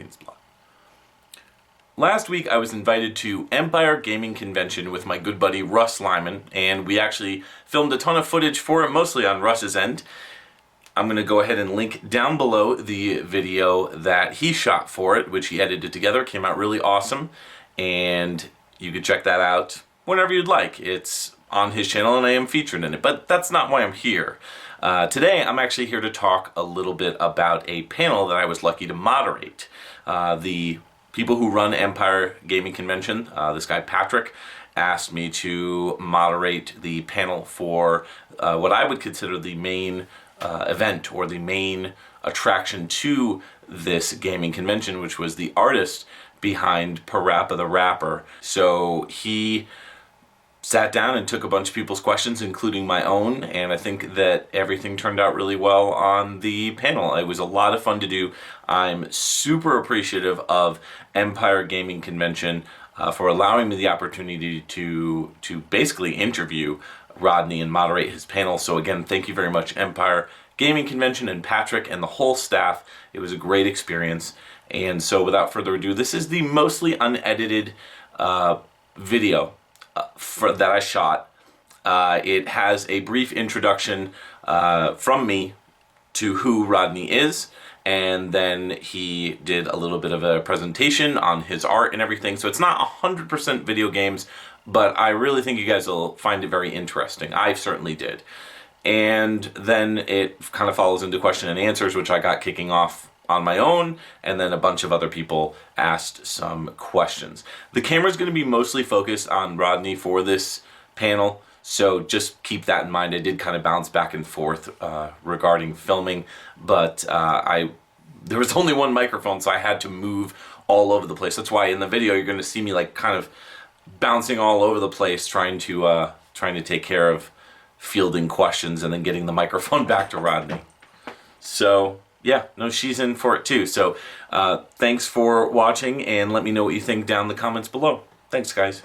Greenblat. Last week I was invited to Empire Gaming Convention with my good buddy Russ Lyman, and we actually filmed a ton of footage for it, mostly on Russ's end. I'm going to go ahead and link down below the video that he shot for it, which he edited together. It came out really awesome, and you can check that out whenever you'd like. It's on his channel and I am featured in it, but that's not why I'm here. Today I'm actually here to talk a little bit about a panel that I was lucky to moderate. The people who run Empire Gaming Convention, this guy Patrick, asked me to moderate the panel for what I would consider the main event or the main attraction to this gaming convention, which was the artist behind PaRappa the Rapper. So he sat down and took a bunch of people's questions, including my own, and I think that everything turned out really well on the panel. It was a lot of fun to do. I'm super appreciative of Empire Gaming Convention for allowing me the opportunity to basically interview Rodney and moderate his panel. So again, thank you very much, Empire Gaming Convention and Patrick and the whole staff. It was a great experience. And so without further ado, this is the mostly unedited video that I shot. It has a brief introduction from me to who Rodney is, and then he did a little bit of a presentation on his art and everything. So it's not 100% video games, but I really think you guys will find it very interesting. I certainly did. And then it kind of follows into question and answers, which I got kicking off on my own, and then a bunch of other people asked some questions. The camera's going to be mostly focused on Rodney for this panel, so just keep that in mind. I did kind of bounce back and forth regarding filming, but there was only one microphone, so I had to move all over the place. That's why in the video you're going to see me like kind of bouncing all over the place, trying to take care of fielding questions and then getting the microphone back to Rodney. So yeah, no, she's in for it too. So thanks for watching, and let me know what you think down in the comments below. Thanks, guys.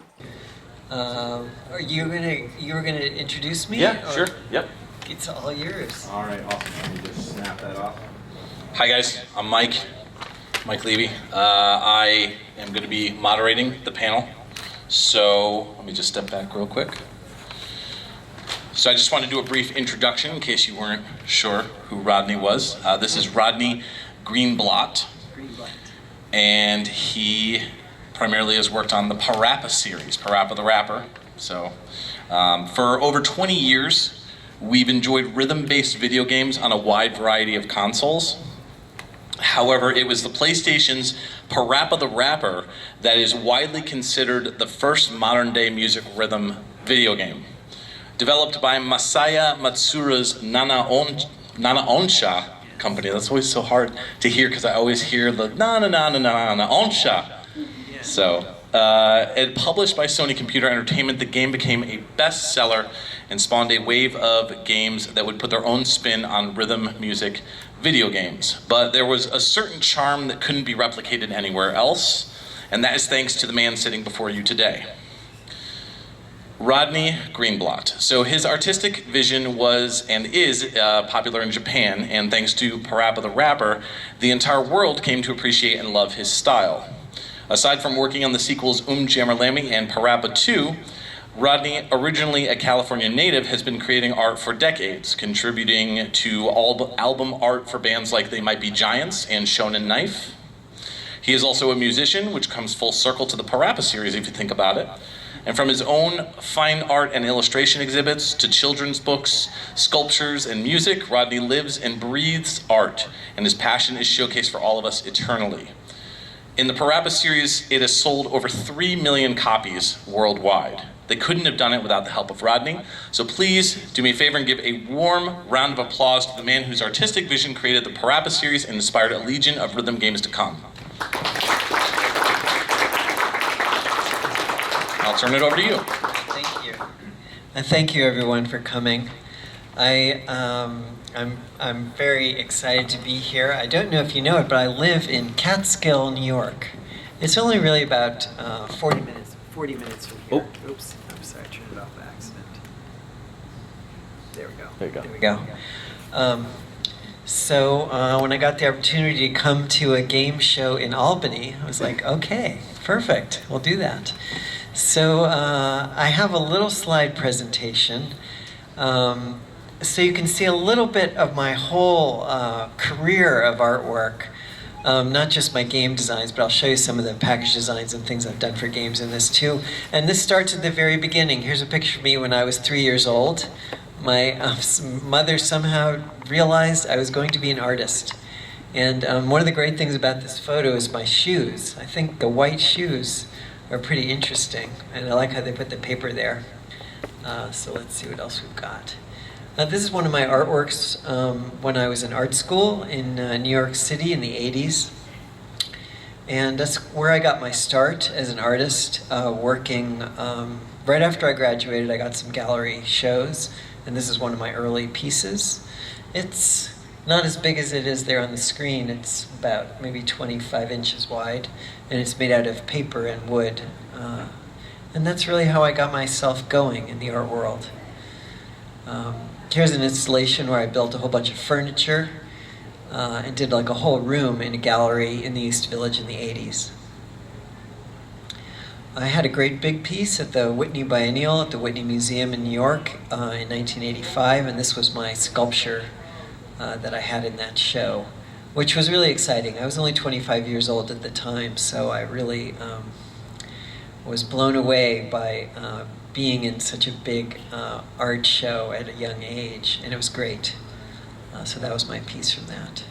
Are you were gonna introduce me? Yeah, sure. Yep. It's all yours. All right, awesome. Let me just snap that off. Hi guys, I'm Mike Levy. I am going to be moderating the panel. So let me just step back real quick. So I just want to do a brief introduction in case you weren't sure who Rodney was. This is Rodney Greenblatt, and he primarily has worked on the PaRappa series, PaRappa the Rapper. So for over 20 years, we've enjoyed rhythm-based video games on a wide variety of consoles. However, it was the PlayStation's PaRappa the Rapper that is widely considered the first modern-day music rhythm video game. Developed by Masaya Matsura's Nana Onsha company. That's always so hard to hear because I always hear the na Onsha. So, and published by Sony Computer Entertainment, the game became a bestseller and spawned a wave of games that would put their own spin on rhythm music video games. But there was a certain charm that couldn't be replicated anywhere else, and that is thanks to the man sitting before you today, Rodney Greenblatt. So his artistic vision was and is popular in Japan, and thanks to PaRappa the Rapper, the entire world came to appreciate and love his style. Aside from working on the sequels Jammerlami and PaRappa 2, Rodney, originally a California native, has been creating art for decades, contributing to album art for bands like They Might Be Giants and Shonen Knife. He is also a musician, which comes full circle to the PaRappa series if you think about it. And from his own fine art and illustration exhibits to children's books, sculptures, and music, Rodney lives and breathes art, and his passion is showcased for all of us eternally. In the PaRappa series, it has sold over 3 million copies worldwide. They couldn't have done it without the help of Rodney, so please do me a favor and give a warm round of applause to the man whose artistic vision created the PaRappa series and inspired a legion of rhythm games to come. I'll turn it over to you. Thank you. And thank you everyone for coming. I'm very excited to be here. I don't know if you know it, but I live in Catskill, New York. It's only really about 40 minutes from here. Oh. Oops, I'm sorry, I turned it off by accident. There we go. There you go. There we go. So when I got the opportunity to come to a game show in Albany, I was like, okay, perfect, we'll do that. So I have a little slide presentation. So you can see a little bit of my whole career of artwork, not just my game designs, but I'll show you some of the package designs and things I've done for games in this too. And this starts at the very beginning. Here's a picture of me when I was 3 years old. My mother somehow realized I was going to be an artist. And one of the great things about this photo is my shoes. I think the white shoes are pretty interesting, and I like how they put the paper there. So let's see what else we've got. This is one of my artworks when I was in art school in New York City in the 80s. And that's where I got my start as an artist, working. Right after I graduated, I got some gallery shows, and this is one of my early pieces. It's not as big as it is there on the screen. It's about maybe 25 inches wide, and it's made out of paper and wood. And that's really how I got myself going in the art world. Here's an installation where I built a whole bunch of furniture and did like a whole room in a gallery in the East Village in the 80s. I had a great big piece at the Whitney Biennial at the Whitney Museum in New York in 1985, and this was my sculpture that I had in that show, which was really exciting. I was only 25 years old at the time, so I really was blown away by being in such a big art show at a young age, and it was great. So that was my piece from that.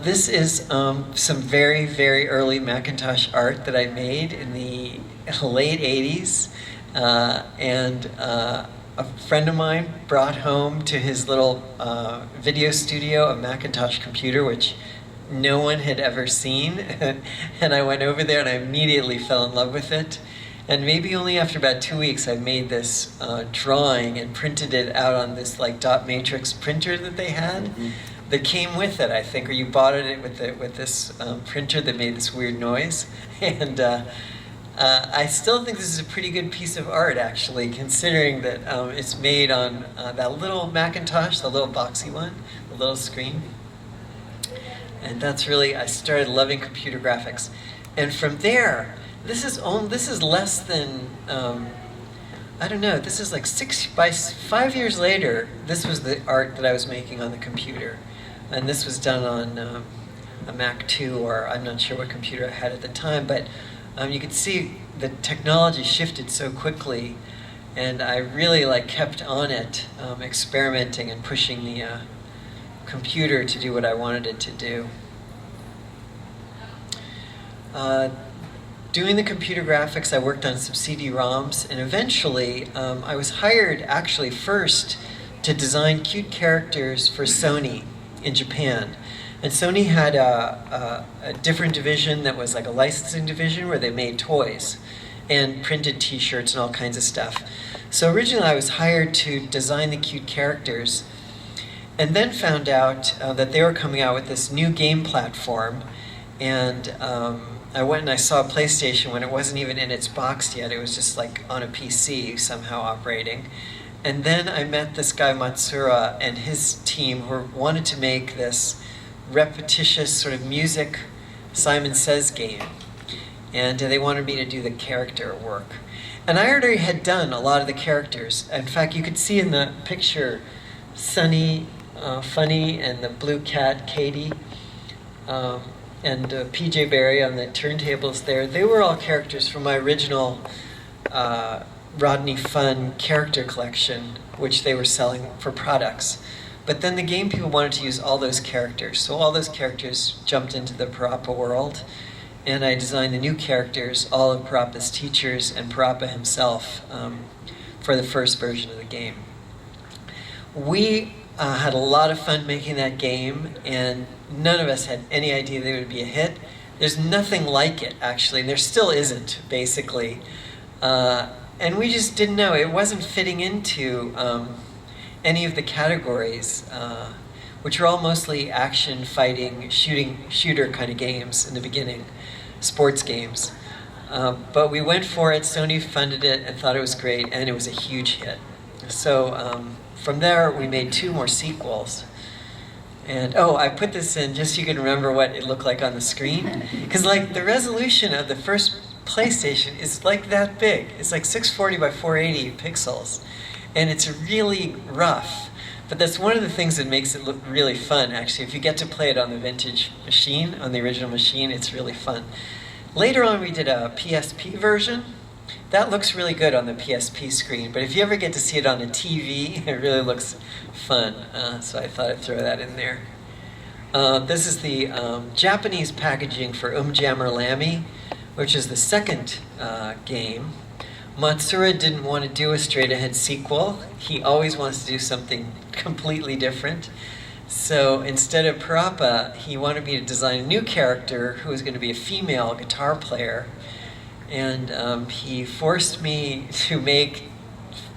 This is some very, very early Macintosh art that I made in the late 80s. And a friend of mine brought home to his little video studio a Macintosh computer, which no one had ever seen. And I went over there and I immediately fell in love with it. And maybe only after about 2 weeks I made this drawing and printed it out on this like dot matrix printer that they had. Mm-hmm. That came with it, I think, or you bought it with this printer that made this weird noise. And I still think this is a pretty good piece of art, actually, considering that it's made on that little Macintosh, the little boxy one, the little screen. And that's really, I started loving computer graphics. And from there, this is less than, I don't know, this is like 5 years later, this was the art that I was making on the computer. And this was done on a Mac II, or I'm not sure what computer I had at the time, but you could see the technology shifted so quickly, and I really kept on it, experimenting and pushing the computer to do what I wanted it to do. Doing the computer graphics, I worked on some CD-ROMs, and eventually I was hired actually first to design cute characters for Sony in Japan. And Sony had a different division that was like a licensing division where they made toys and printed t-shirts and all kinds of stuff. So originally I was hired to design the cute characters, and then found out that they were coming out with this new game platform, and I went and I saw a PlayStation when it wasn't even in its box yet. It was just like on a PC somehow operating. And then I met this guy Matsura and his team who wanted to make this repetitious sort of music Simon Says game. And they wanted me to do the character work. And I already had done a lot of the characters. In fact, you could see in the picture Sunny, Funny, and the blue cat, Katie, and PJ Barry on the turntables there. They were all characters from my original Rodney Fun character collection, which they were selling for products. But then the game people wanted to use all those characters. So all those characters jumped into the PaRappa world, and I designed the new characters, all of PaRappa's teachers and PaRappa himself, for the first version of the game. We had a lot of fun making that game, and none of us had any idea that it would be a hit. There's nothing like it, actually, and there still isn't, basically. And we just didn't know. It wasn't fitting into any of the categories, which were all mostly action, fighting, shooter kind of games in the beginning, sports games. But we went for it, Sony funded it and thought it was great, and it was a huge hit. So from there, we made 2 more sequels. And oh, I put this in just so you can remember what it looked like on the screen. Because like the resolution of the first PlayStation is like that big. It's like 640 by 480 pixels. And it's really rough. But that's one of the things that makes it look really fun, actually. If you get to play it on the vintage machine, on the original machine, it's really fun. Later on, we did a PSP version. That looks really good on the PSP screen, but if you ever get to see it on a TV, it really looks fun. So I thought I'd throw that in there. This is the Japanese packaging for Jammer Lammy, which is the second game. Matsura didn't want to do a straight-ahead sequel. He always wants to do something completely different. So instead of PaRappa, he wanted me to design a new character who was going to be a female guitar player. And he forced me to make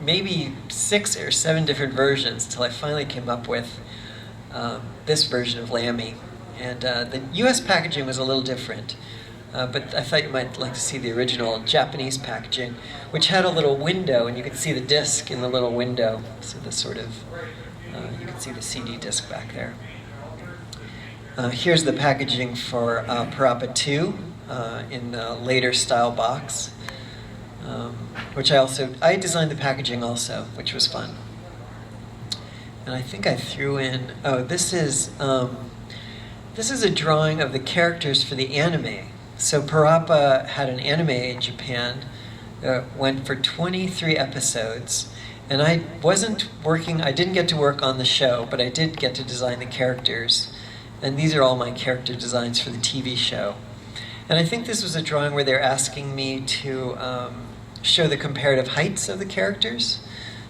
maybe 6 or 7 different versions till I finally came up with this version of Lammy. And the US packaging was a little different, but I thought you might like to see the original Japanese packaging, which had a little window, and you could see the disc in the little window. So the sort of, you can see the CD disc back there. Here's the packaging for PaRappa 2. In the later style box, which I designed the packaging also, which was fun. And I think I threw in, this is a drawing of the characters for the anime. So PaRappa had an anime in Japan that went for 23 episodes, and I didn't get to work on the show, but I did get to design the characters. And these are all my character designs for the TV show. And I think this was a drawing where they're asking me to show the comparative heights of the characters.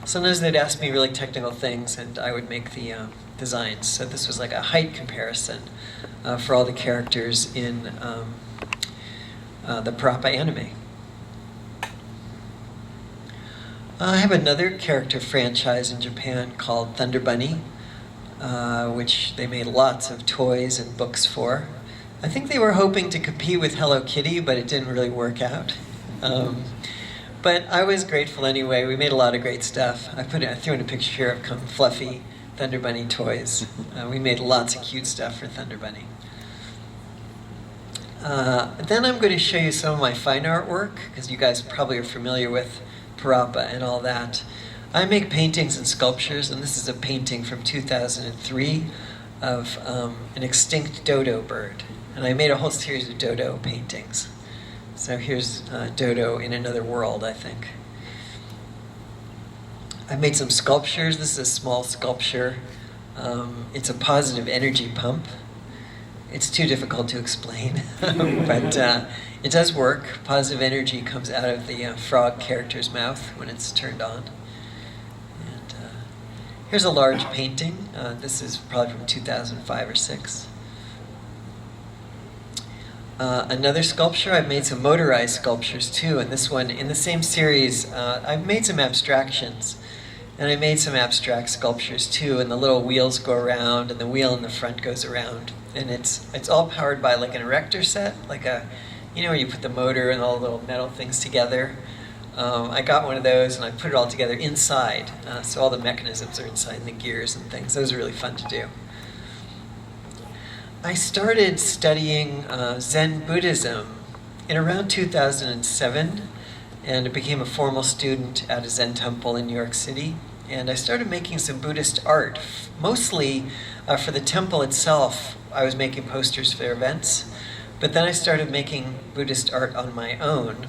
Sometimes they'd ask me really technical things, and I would make the designs. So this was like a height comparison for all the characters in the PaRappa anime. I have another character franchise in Japan called Thunder Bunny, which they made lots of toys and books for. I think they were hoping to compete with Hello Kitty, but it didn't really work out. But I was grateful anyway. We made a lot of great stuff. I threw in a picture here of fluffy Thunder Bunny toys. We made lots of cute stuff for Thunder Bunny. Then I'm going to show you some of my fine art work, because you guys probably are familiar with PaRappa and all that. I make paintings and sculptures, and this is a painting from 2003 of an extinct dodo bird. And I made a whole series of dodo paintings. So here's Dodo in another world, I think. I made some sculptures. This is a small sculpture. It's a positive energy pump. It's too difficult to explain, but it does work. Positive energy comes out of the frog character's mouth when it's turned on. And here's a large painting. This is probably from 2005 or 6. Another sculpture, I've made some motorized sculptures too, and this one, in the same series, I've made some abstractions. And I made some abstract sculptures too, and the little wheels go around, and the wheel in the front goes around. And it's all powered by like an erector set, like where you put the motor and all the little metal things together. I got one of those, and I put it all together inside, so all the mechanisms are inside, and the gears and things. Those are really fun to do. I started studying Zen Buddhism in around 2007, and I became a formal student at a Zen temple in New York City. And I started making some Buddhist art, mostly for the temple itself. I was making posters for their events, but then I started making Buddhist art on my own.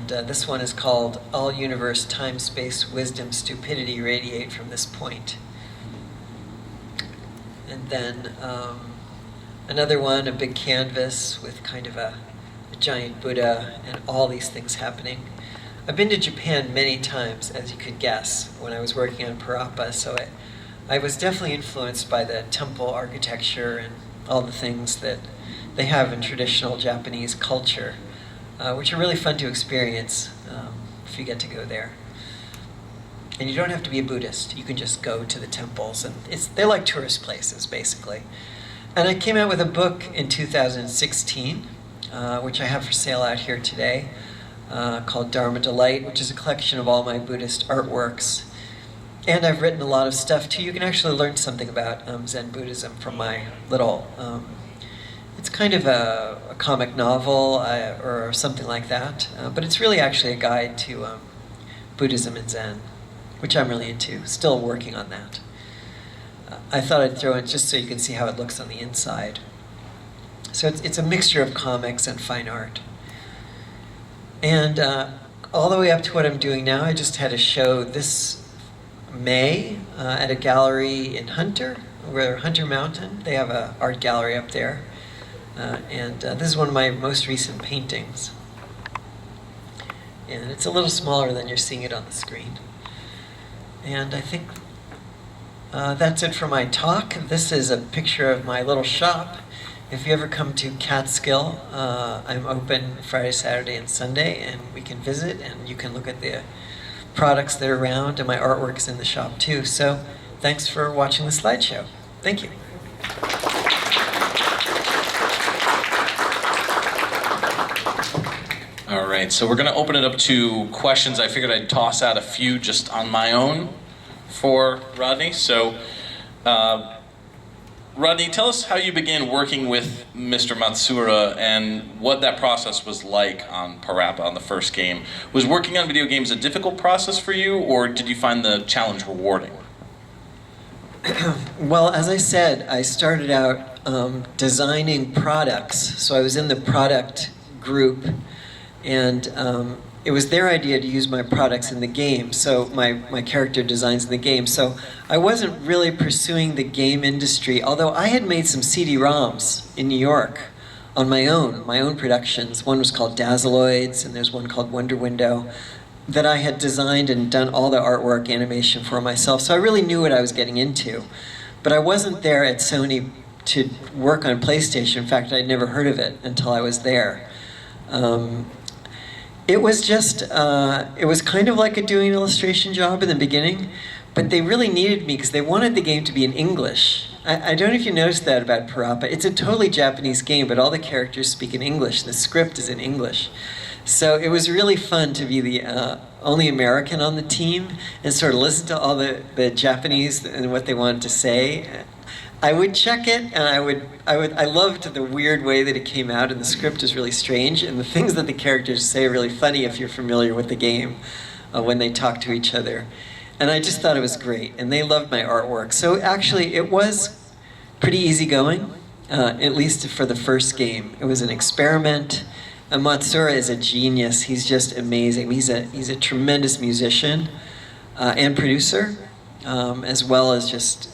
This one is called All Universe, Time, Space, Wisdom, Stupidity Radiate from This Point. And then another one, a big canvas with kind of a giant Buddha and all these things happening. I've been to Japan many times, as you could guess, when I was working on PaRappa, so I was definitely influenced by the temple architecture and all the things that they have in traditional Japanese culture, which are really fun to experience if you get to go there. And you don't have to be a Buddhist. You can just go to the temples, and they're like tourist places, basically. And I came out with a book in 2016, which I have for sale out here today, called Dharma Delight, which is a collection of all my Buddhist artworks. And I've written a lot of stuff too. You can actually learn something about Zen Buddhism from my little, it's kind of a comic novel or something like that, but it's really actually a guide to Buddhism and Zen, which I'm really into, still working on that. I thought I'd throw it just so you can see how it looks on the inside. So it's a mixture of comics and fine art. And all the way up to what I'm doing now, I just had a show this May at a gallery in Hunter Mountain. They have an art gallery up there. And this is one of my most recent paintings. And it's a little smaller than you're seeing it on the screen. And I think that's it for my talk. This is a picture of my little shop. If you ever come to Catskill, I'm open Friday, Saturday, and Sunday, and we can visit, and you can look at the products that are around, and my artwork's in the shop too. So thanks for watching the slideshow. Thank you. All right, so we're going to open it up to questions. I figured I'd toss out a few just on my own for Rodney. So, Rodney, tell us how you began working with Mr. Matsuura and what that process was like on PaRappa on the first game. Was working on video games a difficult process for you, or did you find the challenge rewarding? Well, as I said, I started out designing products. So I was in the product group, and it was their idea to use my products in the game, so my character designs in the game. So I wasn't really pursuing the game industry, although I had made some CD-ROMs in New York on my own productions. One was called Dazzleoids, and there's one called Wonder Window, that I had designed and done all the artwork animation for myself. So I really knew what I was getting into. But I wasn't there at Sony to work on PlayStation. In fact, I'd never heard of it until I was there. It was just, it was kind of like doing an illustration job in the beginning, but they really needed me because they wanted the game to be in English. I don't know if you noticed that about PaRappa. It's a totally Japanese game, but all the characters speak in English. The script is in English. So it was really fun to be the only American on the team and sort of listen to all the Japanese and what they wanted to say. I would check it, and I loved the weird way that it came out, and the script is really strange, and the things that the characters say are really funny if you're familiar with the game when they talk to each other. And I just thought it was great, and they loved my artwork. So actually, it was pretty easygoing, at least for the first game. It was an experiment. Matsuura is a genius. He's just amazing. He's a tremendous musician and producer, as well as just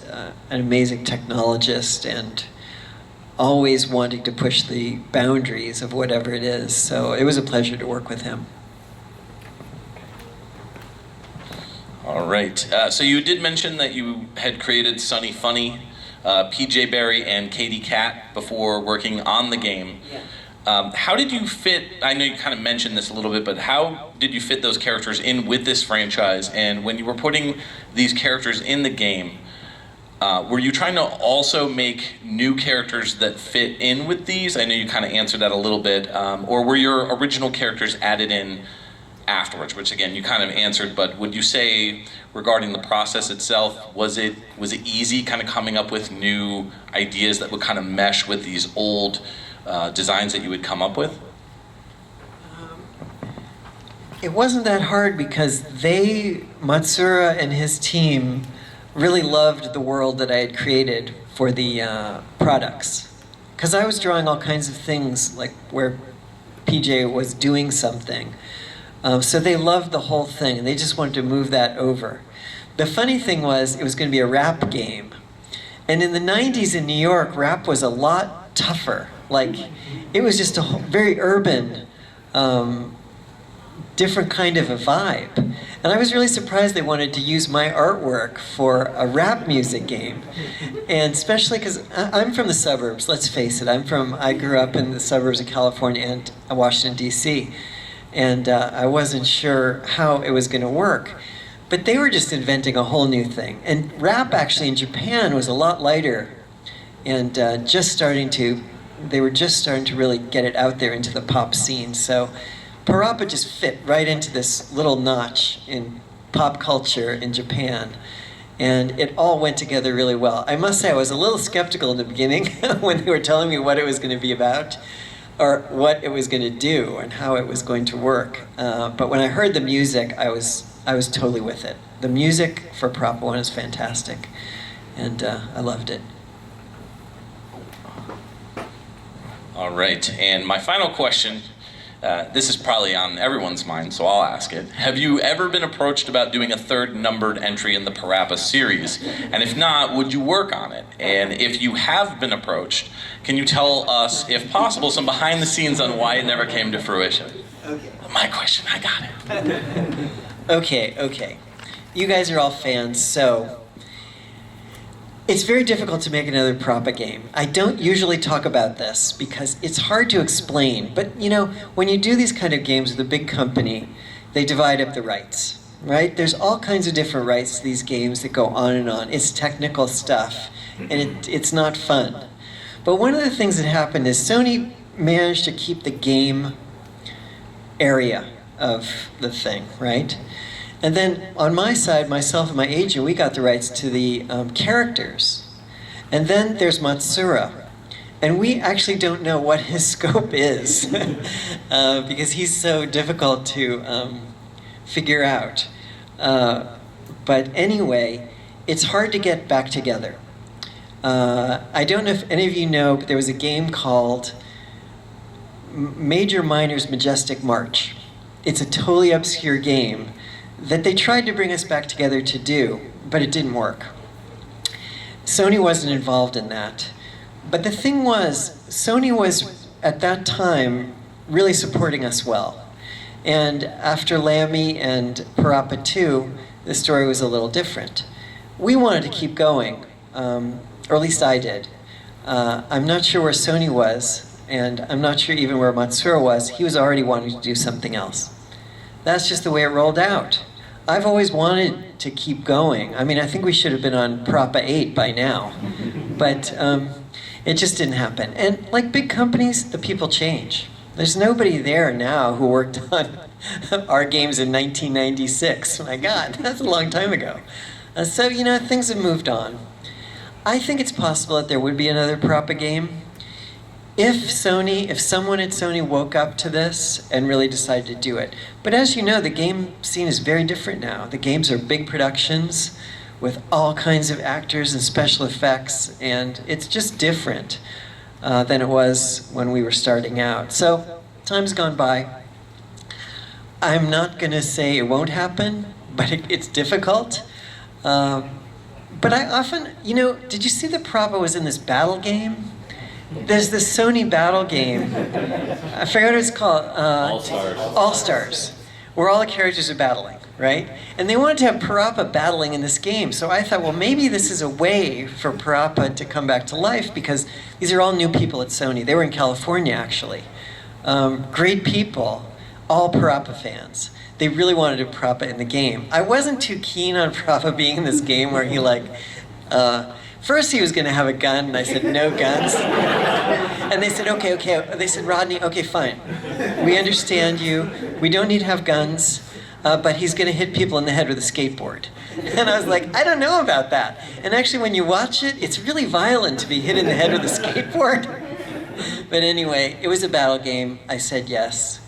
an amazing technologist and always wanting to push the boundaries of whatever it is. So it was a pleasure to work with him. All right. So you did mention that you had created Sunny Funny, PJ Berry, and Katie Cat before working on the game. Yeah. How did you fit, I know you kind of mentioned this a little bit, but how did you fit those characters in with this franchise? And when you were putting these characters in the game, were you trying to also make new characters that fit in with these? I know you kind of answered that a little bit. Or were your original characters added in afterwards, which again, you kind of answered, but would you say regarding the process itself, was it easy kind of coming up with new ideas that would kind of mesh with these old designs that you would come up with? It wasn't that hard because Matsuura and his team really loved the world that I had created for the products. Because I was drawing all kinds of things like where PJ was doing something. So they loved the whole thing and they just wanted to move that over. The funny thing was it was going to be a rap game. And in the 90s in New York, rap was a lot tougher. Like, it was just a very urban, different kind of a vibe. And I was really surprised they wanted to use my artwork for a rap music game. And especially because I'm from the suburbs, let's face it. I grew up in the suburbs of California and Washington, D.C. And I wasn't sure how it was going to work. But they were just inventing a whole new thing. And rap actually in Japan was a lot lighter and they were just starting to really get it out there into the pop scene. So PaRappa just fit right into this little notch in pop culture in Japan. And it all went together really well. I must say I was a little skeptical in the beginning when they were telling me what it was going to be about, or what it was going to do, and how it was going to work. But when I heard the music, I was totally with it. The music for PaRappa 1 is fantastic, and I loved it. All right, and my final question, this is probably on everyone's mind, so I'll ask it. Have you ever been approached about doing a third numbered entry in the PaRappa series? And if not, would you work on it? And if you have been approached, can you tell us, if possible, some behind the scenes on why it never came to fruition? Okay. My question, I got it. Okay. You guys are all fans, so it's very difficult to make another PaRappa game. I don't usually talk about this because it's hard to explain. But you know, when you do these kind of games with a big company, they divide up the rights, right? There's all kinds of different rights to these games that go on and on. It's technical stuff, and it's not fun. But one of the things that happened is Sony managed to keep the game area of the thing, right? And then on my side, myself and my agent, we got the rights to the characters. And then there's Matsura. And we actually don't know what his scope is because he's so difficult to figure out. But anyway, it's hard to get back together. I don't know if any of you know, but there was a game called Major Minor's Majestic March. It's a totally obscure game that they tried to bring us back together to do, but it didn't work. Sony wasn't involved in that. But the thing was, Sony was, at that time, really supporting us well. And after Lammy and PaRappa 2, the story was a little different. We wanted to keep going, or at least I did. I'm not sure where Sony was, and I'm not sure even where Matsura was. He was already wanting to do something else. That's just the way it rolled out. I've always wanted to keep going. I mean, I think we should have been on PaRappa 8 by now, but it just didn't happen. And like big companies, the people change. There's nobody there now who worked on our games in 1996. My God, that's a long time ago. So, you know, things have moved on. I think it's possible that there would be another PaRappa game. If someone at Sony woke up to this and really decided to do it. But as you know, the game scene is very different now. The games are big productions with all kinds of actors and special effects, and it's just different than it was when we were starting out. So, time's gone by. I'm not going to say it won't happen, but it's difficult. But I often, you know, did you see that PaRappa was in this battle game? There's this Sony battle game. I forget what it's called. All-Stars. All-Stars, where all the characters are battling, right? And they wanted to have PaRappa battling in this game. So I thought, well, maybe this is a way for PaRappa to come back to life because these are all new people at Sony. They were in California, actually. Great people, all PaRappa fans. They really wanted to PaRappa in the game. I wasn't too keen on PaRappa being in this game where he first he was going to have a gun, and I said, no guns. And they said, okay. They said, Rodney, okay, fine. We understand you. We don't need to have guns, but he's going to hit people in the head with a skateboard. And I was like, I don't know about that. And actually, when you watch it, it's really violent to be hit in the head with a skateboard. But anyway, it was a battle game. I said yes.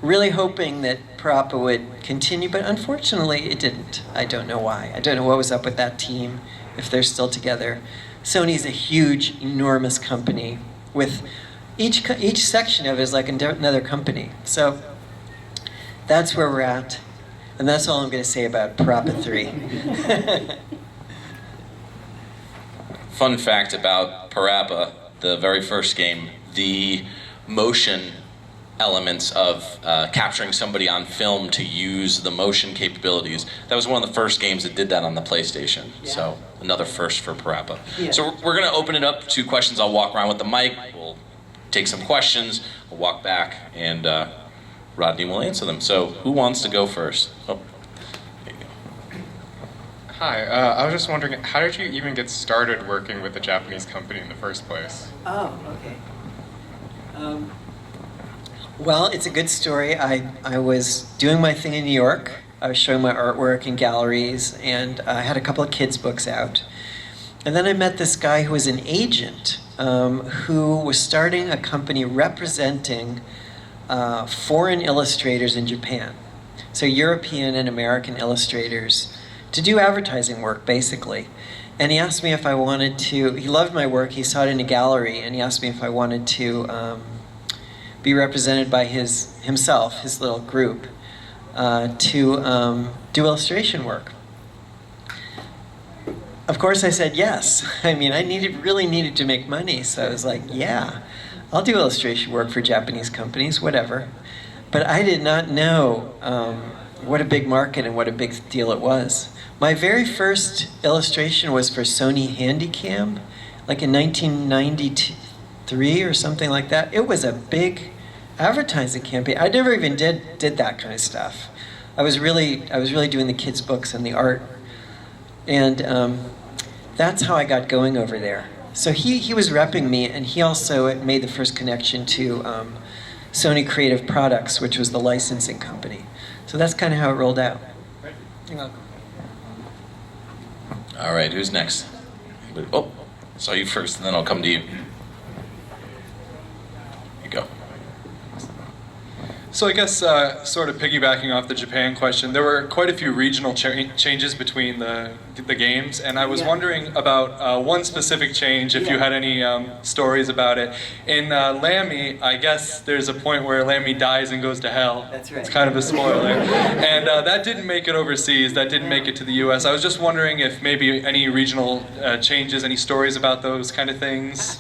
Really hoping that PaRappa would continue, but unfortunately, it didn't. I don't know why. I don't know what was up with that team, if they're still together. Sony's a huge, enormous company with each section of it is like another company. So that's where we're at, and that's all I'm going to say about PaRappa 3. Fun fact about PaRappa, the very first game, the motion elements of capturing somebody on film to use the motion capabilities. That was one of the first games that did that on the PlayStation. Yeah. So another first for PaRappa. Yeah. So we're going to open it up to questions. I'll walk around with the mic. We'll take some questions. We'll walk back, and Rodney will answer them. So who wants to go first? Oh, there you go. Hi, I was just wondering, how did you even get started working with a Japanese company in the first place? Oh, okay. Well, it's a good story. I was doing my thing in New York. I was showing my artwork in galleries, and I had a couple of kids' books out. And then I met this guy who was an agent who was starting a company representing foreign illustrators in Japan. So European and American illustrators to do advertising work, basically. And he asked me if I wanted to, he loved my work, he saw it in a gallery, and he asked me if I wanted to be represented by himself, his little group, to do illustration work. Of course I said yes. I mean, I really needed to make money, so I was like, yeah, I'll do illustration work for Japanese companies, whatever. But I did not know what a big market and what a big deal it was. My very first illustration was for Sony Handycam, like in 1993 or something like that. It was a big advertising campaign. I never even did that kind of stuff. I was really doing the kids' books and the art. And that's how I got going over there. So he was repping me, and he also made the first connection to Sony Creative Products, which was the licensing company. So that's kind of how it rolled out. You're welcome. All right, who's next? Oh, saw you first, and then I'll come to you. Here you go. So I guess sort of piggybacking off the Japan question, there were quite a few regional changes between the games, and I was wondering about one specific change, if you had any stories about it. In Lammy, I guess there's a point where Lammy dies and goes to hell. That's right. It's kind of a spoiler. And that didn't make it overseas, that didn't make it to the US. I was just wondering if maybe any regional changes, any stories about those kind of things?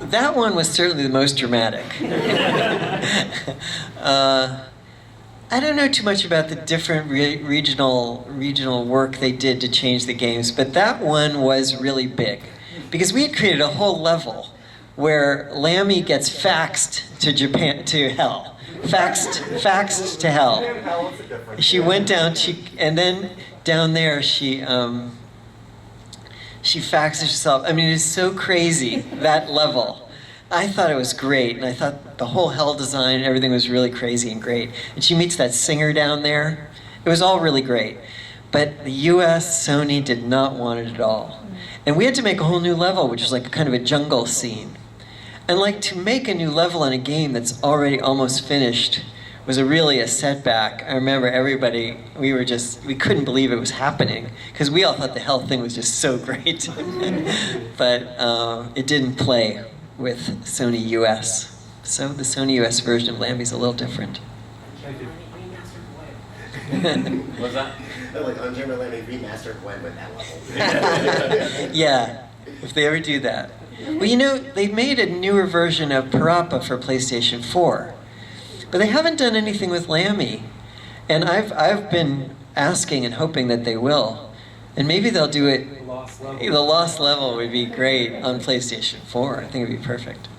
That one was certainly the most dramatic. I don't know too much about the different regional work they did to change the games, but that one was really big because we had created a whole level where Lammy gets faxed to hell. Faxed to hell. She went down, and then down there she faxes herself. I mean, it's so crazy, that level. I thought it was great, and I thought the whole hell design and everything was really crazy and great. And she meets that singer down there. It was all really great. But the US, Sony did not want it at all. And we had to make a whole new level, which was like kind of a jungle scene. And like to make a new level in a game that's already almost finished was really a setback. I remember everybody, we couldn't believe it was happening because we all thought the hell thing was just so great. But it didn't play with Sony US. So the Sony US version of Lammy's a little different. What's that? Like Untitled Lammy remastered Gwen with that level. Yeah, if they ever do that. Well, you know, they made a newer version of PaRappa for PlayStation 4. But they haven't done anything with Lammy. And I've been asking and hoping that they will. And maybe they'll do it. The Lost Level would be great on PlayStation 4. I think it'd be perfect.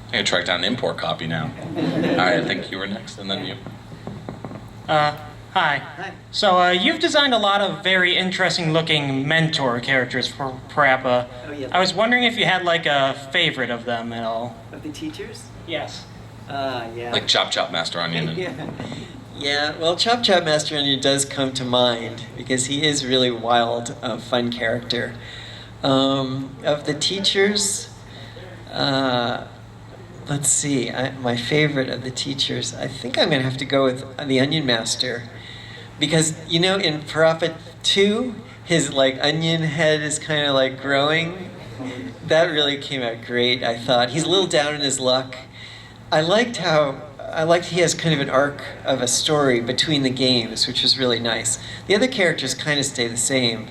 I'm gonna track down an import copy now. All right, I think you were next, and then you. Hi. Hi. So you've designed a lot of very interesting looking mentor characters for PaRappa. Oh, yeah. I was wondering if you had like a favorite of them at all. Of the teachers? Yes. Yeah. Like Chop Master Onion. And... Yeah, well, Chop Master Onion does come to mind because he is really wild, fun character. Of the teachers, let's see, my favorite of the teachers, I think I'm going to have to go with the Onion Master. Because, you know, in PaRappa 2, his, like, onion head is kind of, like, growing. That really came out great, I thought. He's a little down in his luck. I liked he has kind of an arc of a story between the games, which was really nice. The other characters kind of stay the same,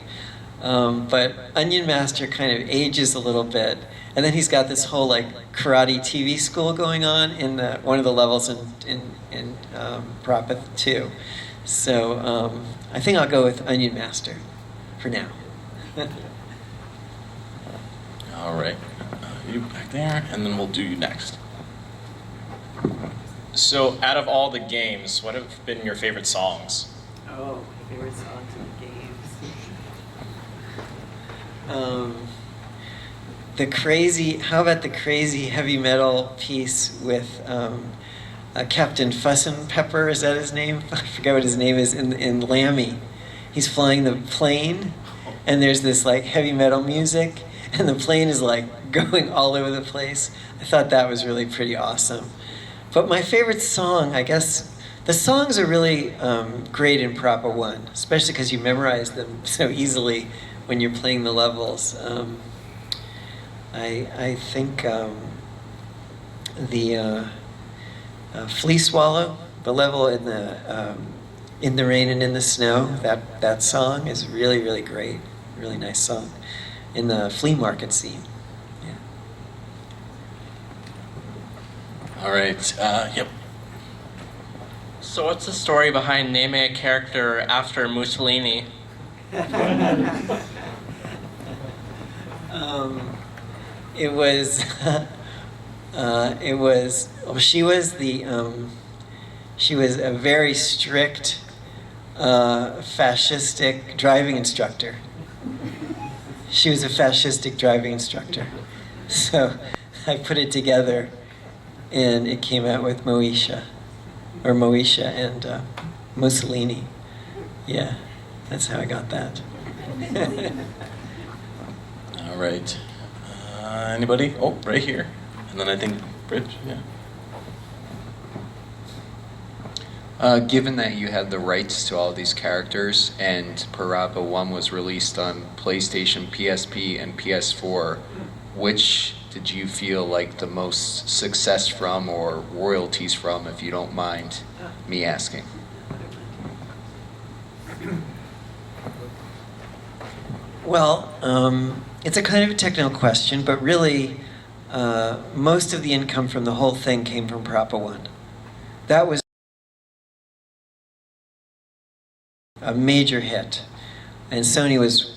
but Onion Master kind of ages a little bit, and then he's got this whole like karate TV school going on in one of the levels in PaRappa 2. So I think I'll go with Onion Master for now. All right, you back there, and then we'll do you next. So, out of all the games, what have been your favorite songs? Oh, my favorite songs in how about the crazy heavy metal piece with Captain Fuss and Pepper, is that his name? I forget what his name is, in Lammy. He's flying the plane, and there's this like heavy metal music, and the plane is like going all over the place. I thought that was really pretty awesome. But my favorite song, I guess, the songs are really great in PaRappa 1, especially because you memorize them so easily when you're playing the levels. I think the Flea Swallow, the level in the rain and in the snow, that song is really, really great. Really nice song. In the flea market scene. Yeah. All right. Yep. So what's the story behind naming a character after Mussolini? It was, well, she was a very strict, fascistic driving instructor. She was a fascistic driving instructor. So I put it together and it came out with Moesha and Mussolini. Yeah, that's how I got that. All right. Anybody? Oh, right here. And then I think Bridge, yeah. Given that you had the rights to all these characters and PaRappa 1 was released on PlayStation, PSP, and PS4, which did you feel like the most success from or royalties from, if you don't mind me asking? Well, it's a kind of a technical question, but really, most of the income from the whole thing came from PaRappa 1. That was a major hit, and Sony was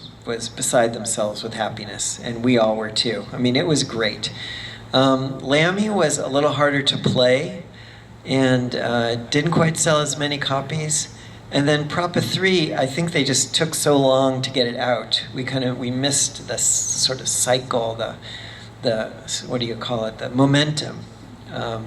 beside themselves with happiness, and we all were too. I mean, it was great. Lammy was a little harder to play, and didn't quite sell as many copies. And then PaRappa 3, I think they just took so long to get it out. We missed the sort of cycle, the what do you call it, the momentum. It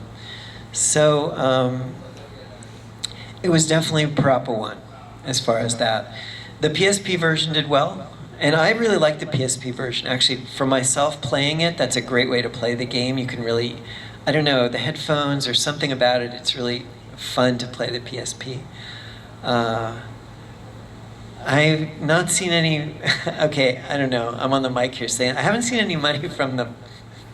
was definitely PaRappa 1 as far as that. The PSP version did well, and I really like the PSP version. Actually, for myself playing it, that's a great way to play the game. You can really, I don't know, the headphones or something about it, it's really fun to play the PSP. I've not seen any, okay, I don't know, I'm on the mic here saying, I haven't seen any money from the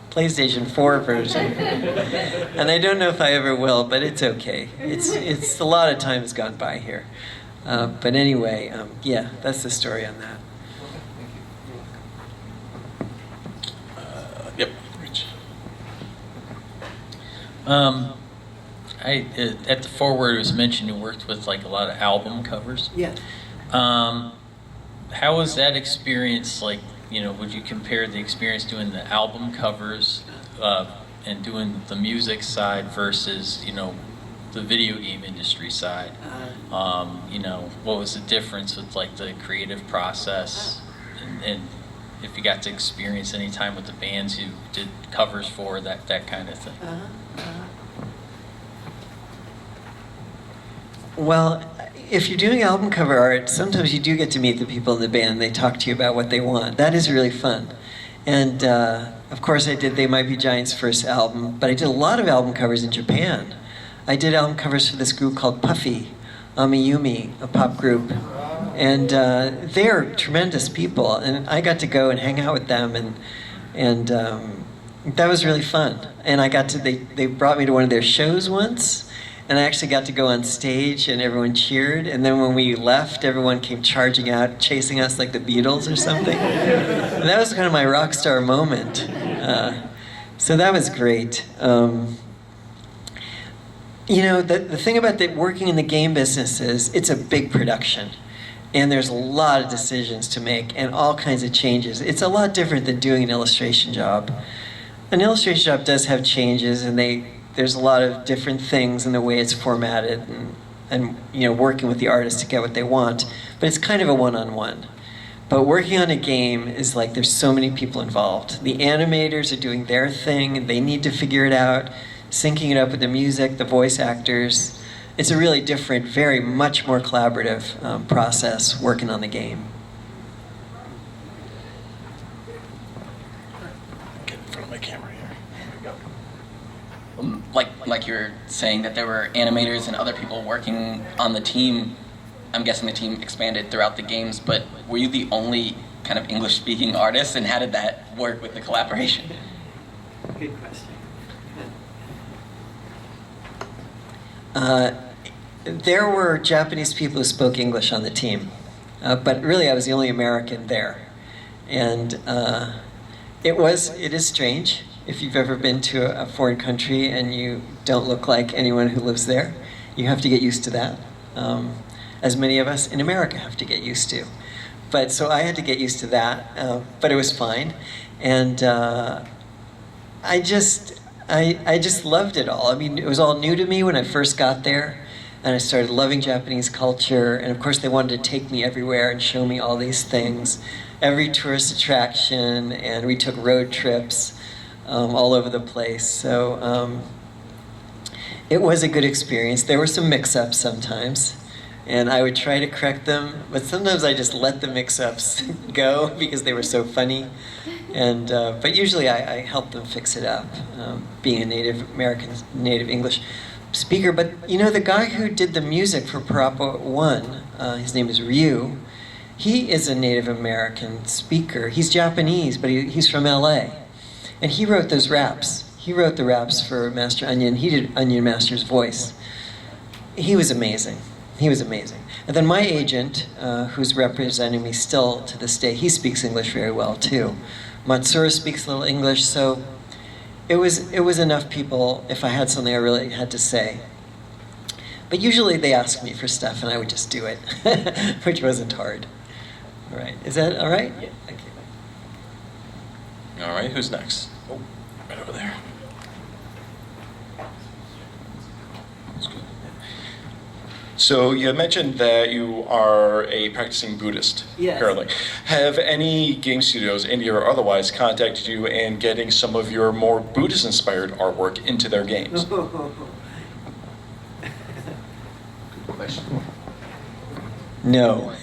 PlayStation 4 version. And I don't know if I ever will, but it's okay. It's a lot of time has gone by here. But anyway, yeah, that's the story on that. Yep, Rich. At the foreword it was mentioned you worked with like a lot of album covers. Yeah. How was that experience like? Would you compare the experience doing the album covers and doing the music side versus the video game industry side? What was the difference with like the creative process and if you got to experience any time with the bands you did covers for, that kind of thing? Well, if you're doing album cover art, sometimes you do get to meet the people in the band. They talk to you about what they want. That is really fun. And of course I did They Might Be Giants' first album, but I did a lot of album covers in Japan. I did album covers for this group called Puffy, Amiyumi, a pop group. And they're tremendous people, and I got to go and hang out with them, and that was really fun. And they brought me to one of their shows once, and I actually got to go on stage and everyone cheered, and then when we left, everyone came charging out, chasing us like the Beatles or something. And that was kind of my rock star moment. So that was great. The thing about working in the game business is it's a big production. And there's a lot of decisions to make and all kinds of changes. It's a lot different than doing an illustration job. An illustration job does have changes, and there's a lot of different things in the way it's formatted and working with the artist to get what they want. But it's kind of a one-on-one. But working on a game is like there's so many people involved. The animators are doing their thing, and they need to figure it out, syncing it up with the music, the voice actors. It's a really different, very much more collaborative process working on the game. Get in front of my camera here. There we go. Like you were saying that there were animators and other people working on the team. I'm guessing the team expanded throughout the games, but were you the only kind of English-speaking artist, and how did that work with the collaboration? Good question. There were Japanese people who spoke English on the team, but really I was the only American there. And it is strange if you've ever been to a foreign country and you don't look like anyone who lives there. You have to get used to that, as many of us in America have to get used to. But so I had to get used to that, but it was fine. And I just loved it all. I mean, it was all new to me when I first got there, and I started loving Japanese culture. And of course, they wanted to take me everywhere and show me all these things, every tourist attraction, and we took road trips all over the place. So it was a good experience. There were some mix-ups sometimes, and I would try to correct them, but sometimes I just let the mix-ups go because they were so funny. And but usually I help them fix it up, being a native American, native English speaker. But you know, the guy who did the music for PaRappa 1, his name is Ryu, he is a Native American speaker. He's Japanese, but he's from LA. And he wrote those raps. He wrote the raps for Master Onion. He did Onion Master's voice. He was amazing. He was amazing. And then my agent, who's representing me still to this day, he speaks English very well too. Matsura speaks a little English, so it was enough people if I had something I really had to say. But usually they ask me for stuff and I would just do it, which wasn't hard. All right, is that all right? Yeah, thank you. All right, who's next? Oh, right over there. So you mentioned that you are a practicing Buddhist currently. Have any game studios, India or otherwise, contacted you and getting some of your more Buddhist-inspired artwork into their games? Good question. No.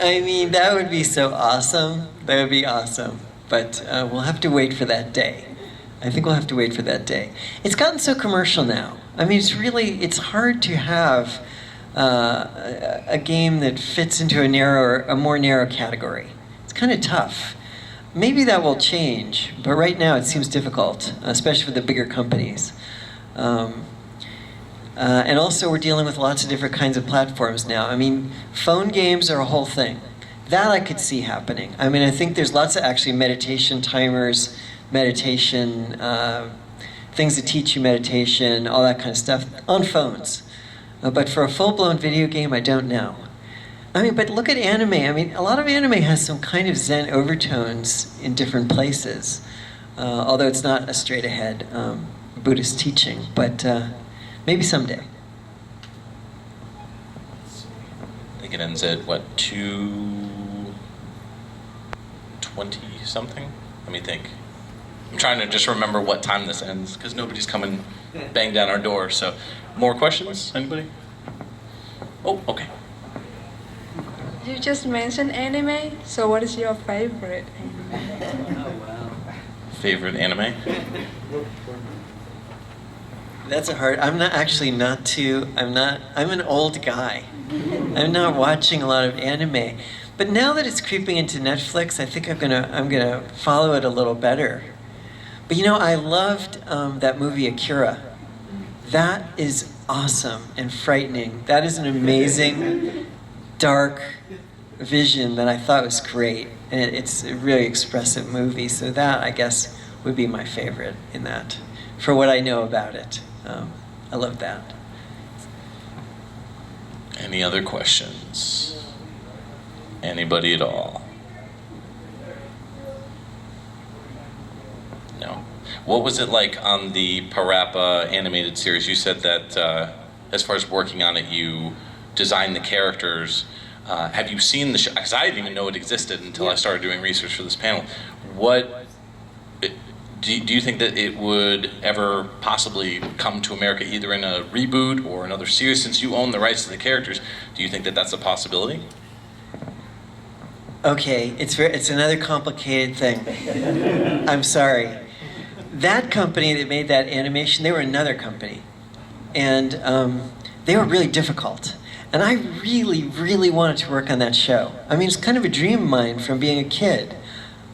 I mean, that would be so awesome. That would be awesome. But we'll have to wait for that day. I think we'll have to wait for that day. It's gotten so commercial now. I mean, it's hard to have a game that fits into a more narrow category. It's kind of tough. Maybe that will change, but right now it seems difficult, especially for the bigger companies. And also we're dealing with lots of different kinds of platforms now. I mean, phone games are a whole thing. That I could see happening. I mean, I think there's lots of actually meditation timers, meditation, things that teach you meditation, all that kind of stuff on phones. But for a full-blown video game, I don't know. I mean, but look at anime. I mean, a lot of anime has some kind of Zen overtones in different places, although it's not a straight-ahead Buddhist teaching, but maybe someday. I think it ends at, what, 2:20 something? Let me think. I'm trying to just remember what time this ends, because nobody's coming bang down our door. So, more questions? Anybody? Oh, okay. You just mentioned anime, so what is your favorite anime? Oh, wow. Favorite anime? That's a hard. I'm an old guy. I'm not watching a lot of anime. But now that it's creeping into Netflix, I think I'm gonna follow it a little better. But you know, I loved that movie Akira. That is awesome and frightening. That is an amazing, dark vision that I thought was great. And it's a really expressive movie. So that, I guess, would be my favorite in that, for what I know about it. I love that. Any other questions? Anybody at all? No. What was it like on the PaRappa animated series? You said that as far as working on it, you designed the characters. Have you seen the show? Because I didn't even know it existed until I started doing research for this panel. What do you think that it would ever possibly come to America, either in a reboot or another series? Since you own the rights to the characters, do you think that that's a possibility? Okay, it's another complicated thing. I'm sorry. That company that made that animation, they were another company. And they were really difficult. And I really, really wanted to work on that show. I mean, it's kind of a dream of mine from being a kid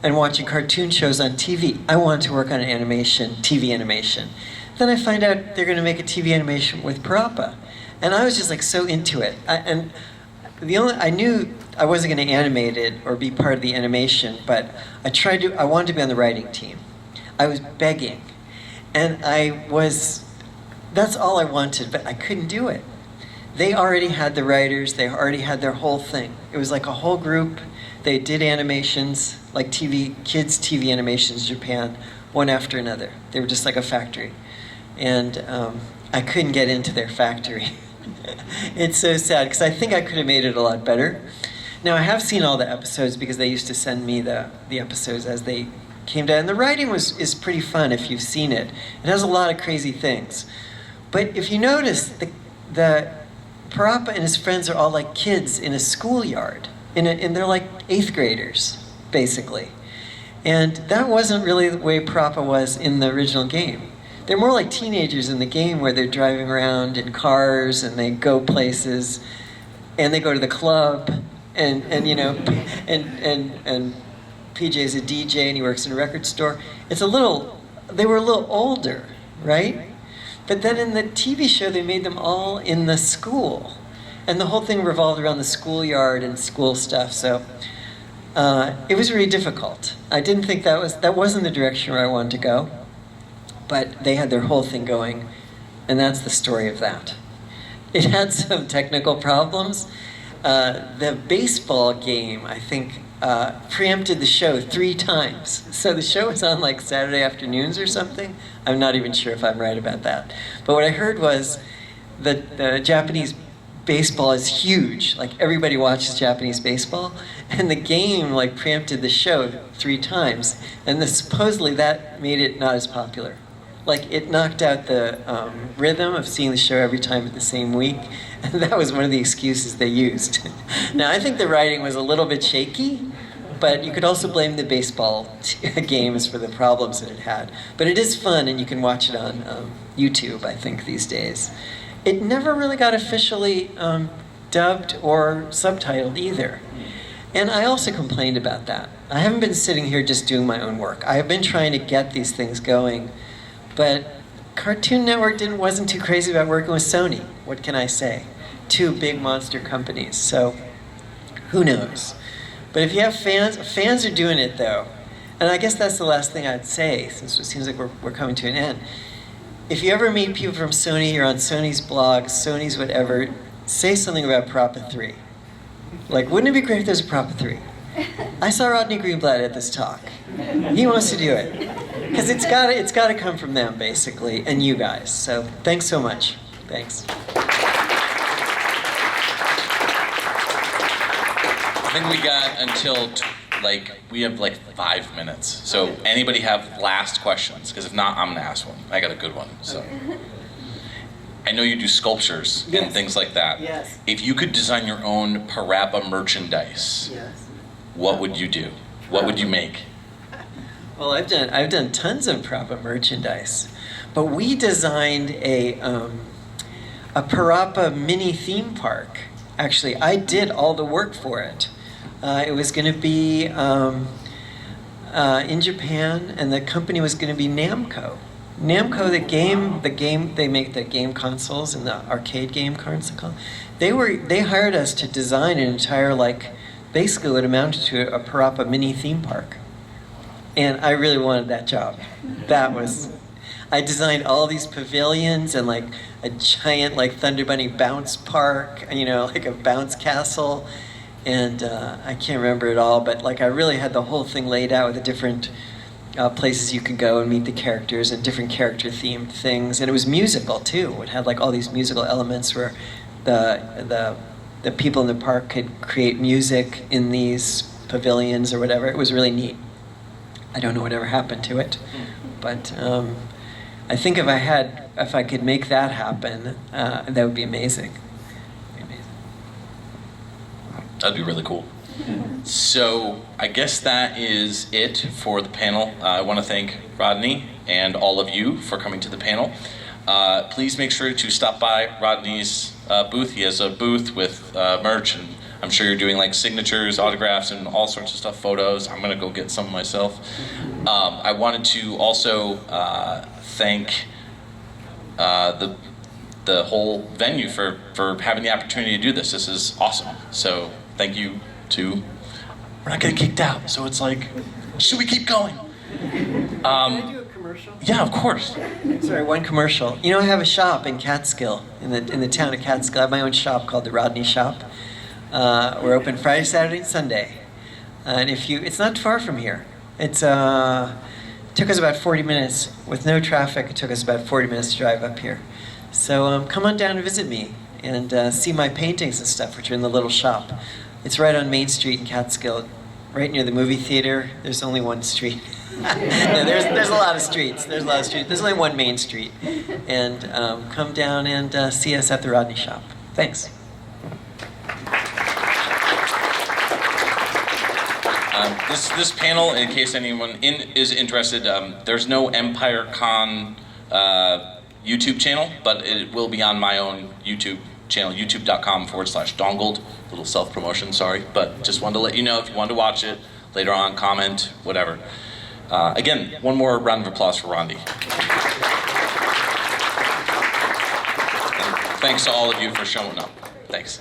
and watching cartoon shows on TV. I wanted to work on an animation, TV animation. Then I find out they're going to make a TV animation with PaRappa. And I was just like so into it. I knew I wasn't going to animate it or be part of the animation, but I wanted to be on the writing team. I was begging. And that's all I wanted, but I couldn't do it. They already had the writers, they already had their whole thing. It was like a whole group. They did animations, like kids' TV animations in Japan, one after another. They were just like a factory. And I couldn't get into their factory. It's so sad, because I think I could have made it a lot better. Now, I have seen all the episodes because they used to send me the episodes as they came down. And the writing is pretty fun if you've seen it. It has a lot of crazy things. But if you notice, the PaRappa and his friends are all like kids in a schoolyard. And they're like 8th graders, basically. And that wasn't really the way PaRappa was in the original game. They're more like teenagers in the game where they're driving around in cars and they go places and they go to the club and PJ's a DJ and he works in a record store. They were a little older, right? But then in the TV show, they made them all in the school. And the whole thing revolved around the schoolyard and school stuff. So it was really difficult. I didn't think that wasn't the direction where I wanted to go. But they had their whole thing going. And that's the story of that. It had some technical problems. The baseball game, I think, preempted the show 3 times. So the show was on like Saturday afternoons or something. I'm not even sure if I'm right about that. But what I heard was the Japanese baseball is huge. Like everybody watches Japanese baseball. And the game like preempted the show 3 times. And supposedly that made it not as popular. Like it knocked out the rhythm of seeing the show every time at the same week. And that was one of the excuses they used. Now I think the writing was a little bit shaky. But you could also blame the baseball games for the problems that it had. But it is fun, and you can watch it on YouTube, I think, these days. It never really got officially dubbed or subtitled either. And I also complained about that. I haven't been sitting here just doing my own work. I have been trying to get these things going. But Cartoon Network wasn't too crazy about working with Sony. What can I say? 2 big monster companies. So who knows? But if you have fans are doing it though. And I guess that's the last thing I'd say, since it seems like we're coming to an end. If you ever meet people from Sony or on Sony's blog, Sony's whatever, say something about PaRappa 3. Like, wouldn't it be great if there's a PaRappa 3? I saw Rodney Greenblat at this talk. He wants to do it. Because it's got to come from them, basically, and you guys. So thanks so much. Thanks. I think we got until we have 5 minutes. So anybody have last questions? Because if not, I'm gonna ask one. I got a good one. So I know you do sculptures and things like that. Yes. If you could design your own PaRappa merchandise, what would you do? What would you make? Well, I've done tons of PaRappa merchandise, but we designed a PaRappa mini theme park. Actually, I did all the work for it. It was going to be in Japan, and the company was going to be Namco. Namco, the game, they make the game consoles and the arcade game console. They hired us to design an entire basically what amounted to a PaRappa mini theme park, and I really wanted that job. I designed all these pavilions and a giant Thunder Bunny bounce park, like a bounce castle. And I can't remember it all, but I really had the whole thing laid out with the different places you could go and meet the characters and different character-themed things. And it was musical too. It had like all these musical elements where the people in the park could create music in these pavilions or whatever. It was really neat. I don't know whatever happened to it, but I think if I could make that happen, that would be amazing. That'd be really cool. So I guess that is it for the panel. I want to thank Rodney and all of you for coming to the panel. Please make sure to stop by Rodney's booth. He has a booth with merch, and I'm sure you're doing like signatures, autographs, and all sorts of stuff, photos. I'm gonna go get some myself. I wanted to also thank the whole venue for having the opportunity to do this. This is awesome. So thank you to. We're not getting kicked out, so it's like, should we keep going? Can I do a commercial? Yeah, of course. Sorry, one commercial. You know, I have a shop in Catskill, in the town of Catskill. I have my own shop called the Rodney Shop. We're open Friday, Saturday, and Sunday. And it's not far from here. It took us about 40 minutes. With no traffic, it took us about 40 minutes to drive up here. So come on down and visit me and see my paintings and stuff, which are in the little shop. It's right on Main Street in Catskill, right near the movie theater. There's only one street. No, there's a lot of streets. There's only one Main Street. And come down and see us at the Rodney Shop. Thanks. This panel, in case anyone is interested, there's no Empire Con YouTube channel, but it will be on my own YouTube channel, youtube.com/dongled. Little self-promotion, sorry, but just wanted to let you know if you wanted to watch it later on, comment, whatever. Again, one more round of applause for Rodney. And thanks to all of you for showing up. Thanks.